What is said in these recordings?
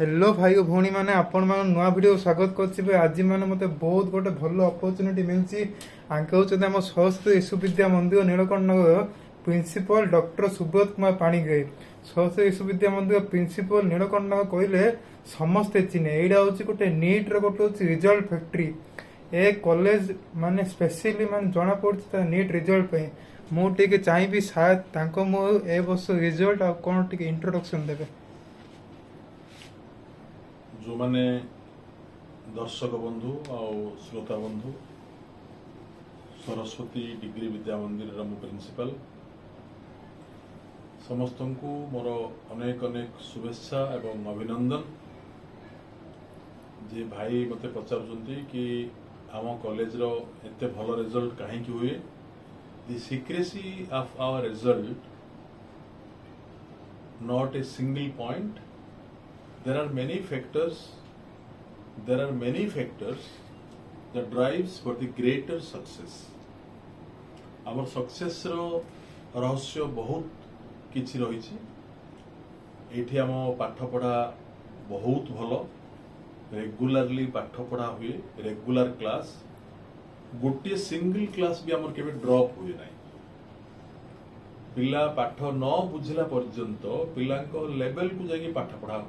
Hello भाई और भौणी मैंने आपण मान नुआ वीडियो स्वागत कर आज मैंने मते बहुत गोटे भल अपॉर्चुनिटी मिलची आंके होचते हम सरस्वती विश्व विद्या मंदिर नीलकंठ नगर प्रिंसिपल डॉक्टर सुब्रत कुमार पाणिग्राही सरस्वती विश्व विद्या मंदिर प्रिंसिपल नीलकंठ नगर कहले समस्ते चिन्हे एटा होची गोटे नीट रो गोटे होची रिजल्ट फैक्ट्री ए कॉलेज माने स्पेशली माने जना पड़छ नीट रिजल्ट पे मु टिके चाहिबी शायद तांको मु ए वर्ष रिजल्ट आ कोन टिके इंट्रोडक्शन देबे। जो माने दर्शक बंधु और श्रोता बंधु सरस्वती डिग्री विद्या मंदिर मु प्रिंसिपल समस्त को मोर अनेक अनेक शुभेच्छा एवं अभिनंदन। जे भाई मते पचारुचंती कि आम कॉलेज रो एते भल रिजल्ट कहीं हुए the secrecy of our result not a single point. There are many factors that drives for the greater success. Our success रो रहस्य बहुत किछि रहिछि। एठी हम पाठ पढ़ा बहुत भलो रेगुलरली पाठ पढ़ा हुए रेगुलर क्लास गोटे सिंगल क्लास भी हमर केबे ड्रॉप हुए नाही। पिला पाठ न बुझला पर्यंत पिलांको लेवल को जाके पाठ पढ़ा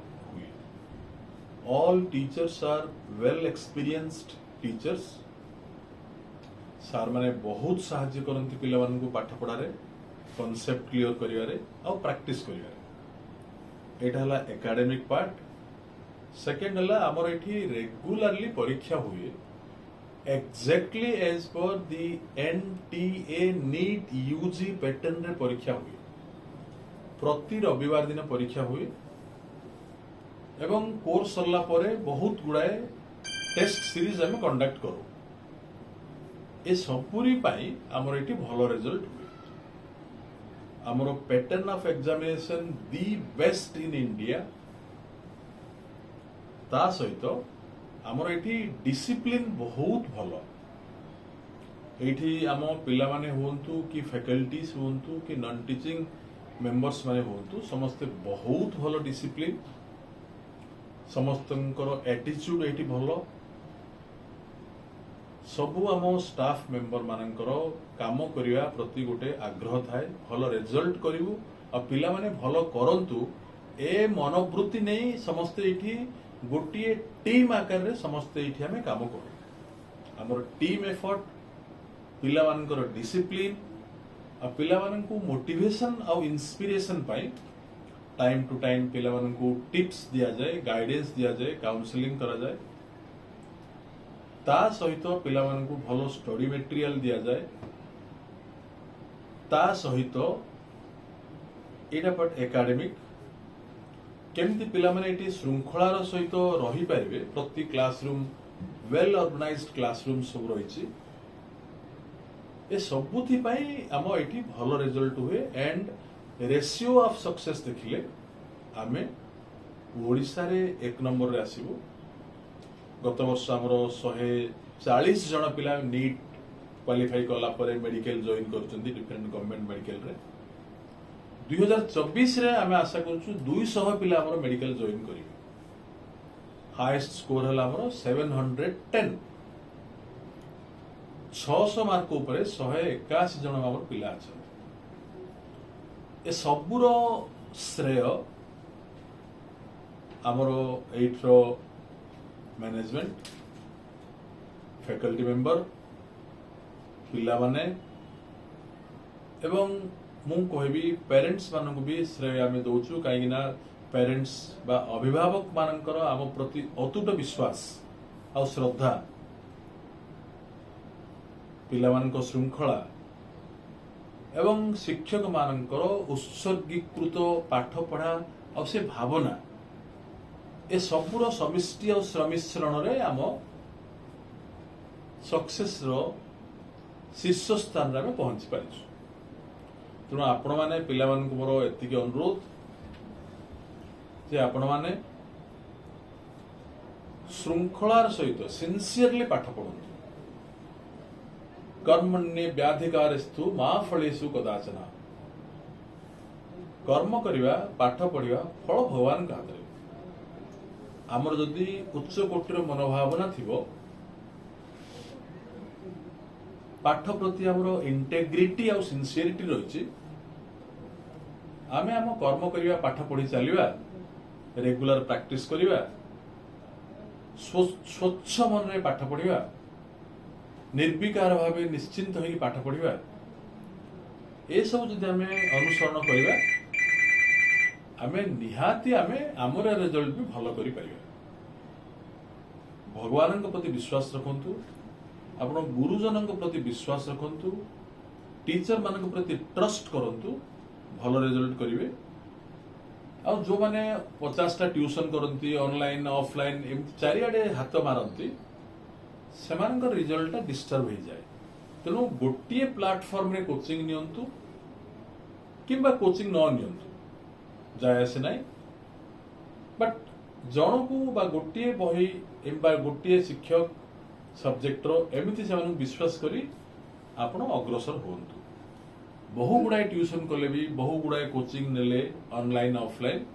all teachers are well experienced teachers। सार माने बहुत साहाय्य करंती पिला मानन को पाठ पढ़ारे कॉन्सेप्ट क्लियर करिवारे और प्रैक्टिस करिवारे। एटा हला एकेडमिक पार्ट। सेकंड हला हमर एठी रेगुलरली परीक्षा हुए exactly as per the NTA NEET UG pattern रे परीक्षा हुए। प्रति रविवार दिन परीक्षा हुए एवं कोर्स सरला परे बहुत गुड़ाए टेस्ट सीरीज हम कंडक्ट करू। ए सबुरी पाई हमर एटी भलो रिजल्ट हुए। हमर pattern of examination the best in India. ता सहित हमर एटी डिसिप्लिन बहुत भलो। एठी हम पिला माने होंतु कि फैकल्टीज होंतु कि नॉन टीचिंग मेंबर्स माने होंतु समस्त बहुत भलो डिसिप्लिन। समस्तंकर एटीट्यूड एटी भलो। सबु आम स्टाफ मेंबर मानकर काम करिया प्रति गोटे आग्रह थाए भलो रिजल्ट करिवु आ पिला माने भलो करंतु ए मनोवृत्ति नहीं समस्त एठी गोटिए टीम आकार रे समस्त एठी हमें काम करू। हमर टीम एफर्ट पिला मानकर डिसिप्लिन आ पिला मानकु मोटिवेशन और इंस्पिरेशन पाई टाइम टू टाइम पिला को टिप्स दिया जाए गाइडेंस दिया जाए काउंसलिंग करा जाए। ता सहित पिला को भलो स्टडी मटेरियल दिया जाए। ता सहित एटा पार्ट एकेडमिक केमती पिला माने एटी श्रृंखलार सहित रही पारिबे। प्रति क्लासरूम वेल ऑर्गेनाइज्ड क्लासरूम सब रही। ए सबुथि पाई हम एटी भलो रिजल्ट हुए एंड रेशियो ऑफ सक्सेस देखिले आमे ओडिशा रे एक नंबर रे आसीबो। गत वर्ष हमरो 140 जन पिला नीट क्वालिफाई कला परे मेडिकल जॉइन करचंदी डिफरेंट गवर्नमेंट मेडिकल रे। 2024 रे आमे आशा करछु 200 पिला हमरो मेडिकल जॉइन करिवे। हाईएस्ट स्कोर हला हमरो 710। 600 मार्क ऊपर 181 जन हमरो पिला अछि। ए सबुर श्रेय आमरो एइट्रो मैनेजमेंट फैकल्टी मेंबर पिला माने एवं मु कहबी पेरेंट्स मानक भी श्रेय आमे दोछु काहेकि ना पेरेंट्स बा अभिभावक मानकर आम प्रति अतुट विश्वास और श्रद्धा पिला मानक श्रृंखला एवं शिक्षक मानकर उत्सर्गीकृत पाठ पढ़ा और से भावना ए सबुर समिष्टि और सम्मिश्रण रे आम सक्सेस रो शीर्ष स्थान रे पहुंची पारिछु। तेणु आपण माने पिला मानकु मोर एतिके अनुरोध जे आपण माने श्रृंखलार सहित सिंसियरली पाठ पढ़ु। कर्मण्ये व्याधिकारस्तु मा फलेषु कदाचन। कर्म करिवा पाठ पढ़िवा फल भगवान का हाथ रे। आमर जदि उच्च कोटिर मनोभावना थिबो पाठ प्रति आमर इंटेग्रिटी आ सिंसियरिटी रही आमे आम कर्म करिया पाठ पढ़ी चलिबा रेगुलर प्रैक्टिस करिबा स्वच्छ मन रे पाठ पढ़िबा निर्विकार भावे निश्चिंत होई पाठ पढ़िबा ए सब जदि आमे अनुसरण करिबा आमे निहाती आमे आमर रिजल्ट भी भलो करि परिबा। भगवान प्रति विश्वास रखंतु आपण गुरुजन प्रति विश्वास रखंतु टीचर मान प्रति ट्रस्ट करंतु भलो रिजल्ट करिवे। आ जो माने 50टा ट्यूशन करंती ऑनलाइन ऑफलाइन एमती चारिआडे हाथ मारंती सेमानकर रिजल्ट डिस्टर्ब हो जाए। तेणु गोटे प्लाटफॉर्म रे कोचिंग नियंतु किंबा कोचिंग न नियंतु जाय आसे नाही बट जनकू बा गोटे बही एम्बा गोटे शिक्षक सब्जेक्ट रो एमिति से विश्वास करी आपण अग्रसर होंतु। बहु गुड़ाए ट्यूशन कले भी बहु गुड़ाए कोचिंग नेले ऑनलाइन ऑफलाइन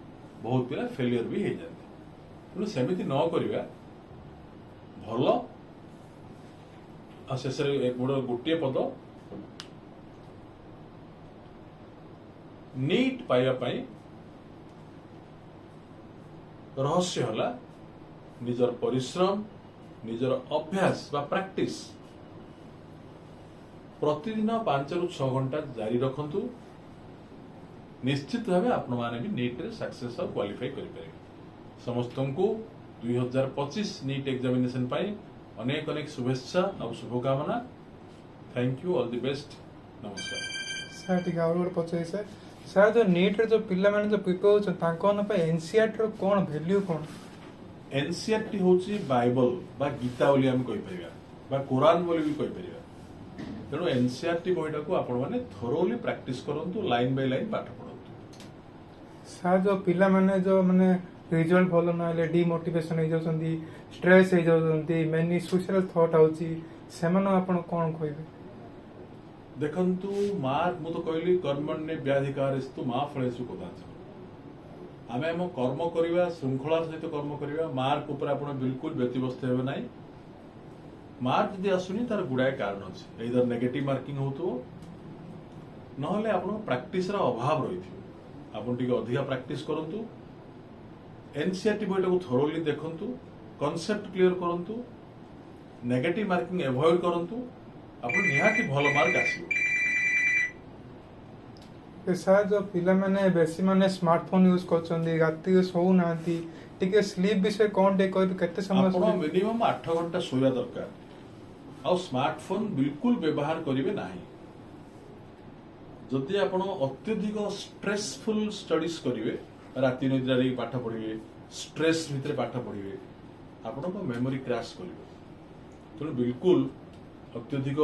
बहुत पिला फेलियर भी हो जाते। तेणु सेमिति न करिवा भलो शेष गोटे पद नीट पाइबा पई रहस्य हला निजर परिश्रम निजर अभ्यास बा प्रैक्टिस प्रतिदिन 5 ରୁ 6 घंटा जारी रखंतु निश्चित भावे आपण माने भी नीट रे सक्सेस और क्वालिफाई करि परिबे। समस्तंकु 2025 नीट एग्जामिनेशन पाई अनेक अनेक शुभेच्छा और शुभकामना। Thank you all the best. नमस्कार सर ठीक और पचाई सर सर जो नीट रे जो पिला माने जो प्रिपेयर होछ तांको न पे एनसीईआरटी रो कोन वैल्यू कोन? एनसीईआरटी होची बाइबल बा गीता बोली हम कहि परिबा बा कुरान बोली भी कहि परिबा। तेणु एनसीईआरटी बहीटा को आपण माने थोरोली प्रैक्टिस करंतु लाइन बाय लाइन पाठ पढंतु। सर जो पिला माने जो माने रिजल्ट भलो न ले डिमोटिवेशन हो जाउछंती स्ट्रेस हो जाउछंती मेनी सुसाइडल थॉट आउची सेमन आपण कोन कहबे? देखंतु मार मु तो कहली कर्मण्य व्याधिकारस्तु मा फलेषु कदाचन। आमे हम कर्म करिवा श्रृंखला सहित कर्म करिवा मार्क ऊपर आपण बिल्कुल व्यतिव्यस्त हेबे नाही। मार्क यदि आसुनी तार गुड़ाए कारण अच्छे इधर नेगेटिव मार्किंग होतो नहले आपण प्रैक्टिस रा अभाव रही आपण टिके अधिका प्रैक्टिस करंतु एनसीईआरटी बहीटा को थोरोली देखंतु कांसेप्ट क्लियर करंतु नेगेटिव मार्किंग अवॉइड करंतु आपण निहाती भलो मार्क आसीबो। सर जो पिला माने बेसी माने स्मार्टफोन यूज करछंदी राती सोउ नांती टिके स्लीप विषय कोन डे कहबे केते समय आपण मिनिमम 8 घंटा सोया दरकार आ स्मार्टफोन बिल्कुल व्यवहार करिवे नाही। जदि आपण अत्यधिक स्ट्रेसफुल स्टडीज करिवे राती निद्रा रे पाठ पढिवे स्ट्रेस भितर पाठ पढिवे आपण को मेमोरी क्रैश करिवे। तेणु बिल्कुल अत्यधिक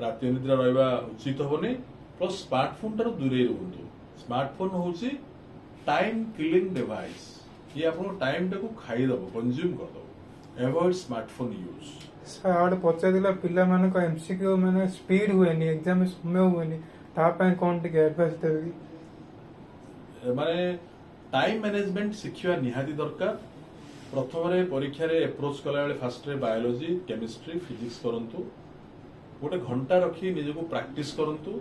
राती निद्रा रहबा उचित होबनी। प्लस स्मार्टफोन टार दूरे रहंतु। स्मार्टफोन होची टाइम किलिंग डिवाइस ये आपण टाइम टाको खाई दबो कंज्यूम कर दबो। Avoid smartphone use. सर आड़ पचा दिला पिला माने को एमसीक्यू माने स्पीड हुएनी एग्जाम में समय हुएनी ता पय कोन टिके एडवाइस देबी? माने टाइम मैनेजमेंट शिखिवा निहाती दरकार। प्रथम रे परीक्षा रे अप्रोच कला बेले फास्ट रे बायोलॉजी केमिस्ट्री फिजिक्स करंतु गोटे घंटा रखी निजको प्रैक्टिस करंतु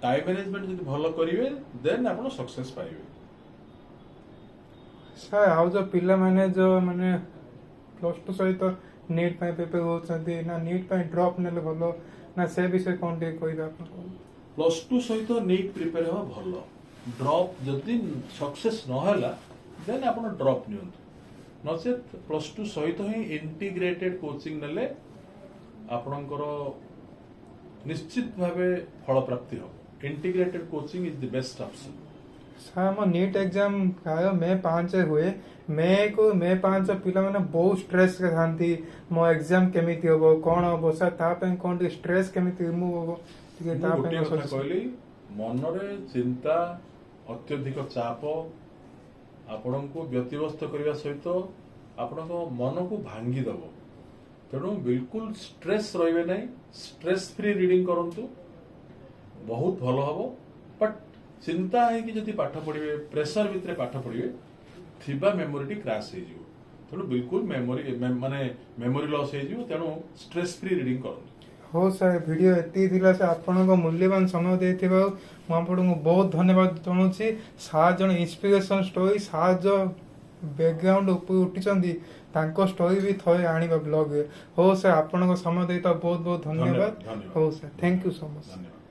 टाइम मैनेजमेंट जदि भलो करिवे देन आपण सक्सेस पाइबे। सर आउ जो पिला माने जो माने प्लस 2 सहित नीट पाई पेपर होचंती ना नीट पाई ड्रॉप नेले भलो ना से विषय कोन टे कहबे आपण? प्लस 2 सहित नीट प्रिपेयर हो भलो ड्रॉप जदि सक्सेस न होला देन आपण ड्रॉप नियंतु नचेत प्लस 2 सहित ही इंटीग्रेटेड कोचिंग नेले आपणकर निश्चित भावे फल प्राप्ति हो। Integrated coaching is the best option. Sir मो नीट एग्जाम आयो मे 5 हुए मे 5 पिला माने बहुत स्ट्रेस के थांती मो एग्जाम केमिति होबो कोन होबो सर ता पे कोन स्ट्रेस केमिति रिमूव होबो टिके ता पे कहली मनरे चिंता अत्यधिक चाप आपनको व्यतिव्यस्त करबा सहित आपनको मन को भांगी दबो। तेणु बिल्कुल स्ट्रेस रहिबे नहीं। स्ट्रेस फ्री रीडिंग करंतु बहुत भलो हबो। बट चिंता है कि जदि पाठ पढ़िबे प्रेशर भितरे पाठ पढ़िबे थिबा मेमोरीटी क्रैश हो जिवो। ତେଣୁ ବିଲକୁଲ ମେମୋରି ଲସ୍ ହେଇଯିବ, ତେଣୁ ଷ୍ଟ୍ରେସ୍ ଫ୍ରି ରିଡିଂ କରନ୍ତୁ। ହଉ ସାର୍, ଭିଡ଼ିଓ ଏତିକି ଥିଲା। ସାର୍ ଆପଣଙ୍କ ମୂଲ୍ୟବାନ ସମୟ ଦେଇଥିବାରୁ ମୁଁ ଆପଣଙ୍କୁ ବହୁତ ଧନ୍ୟବାଦ ଜଣାଉଛି। ସାର୍ ଜଣେ ଇନ୍ସପିରେସନ ଷ୍ଟୋରି, ସାର୍ ଯୋଉ ବ୍ୟାକଗ୍ରାଉଣ୍ଡ ଉପରୁ ଉଠିଛନ୍ତି ତାଙ୍କ ଷ୍ଟୋରି ବି ଥରେ ଆଣିବା ବ୍ଲଗରେ। ହଉ ସାର୍, ଆପଣଙ୍କ ସମୟ ଦେଇଥିବା ବହୁତ ବହୁତ ଧନ୍ୟବାଦ। ଧନ୍ୟବାଦ। ହଉ sir, thank you so much. ଧନ୍ୟବାଦ।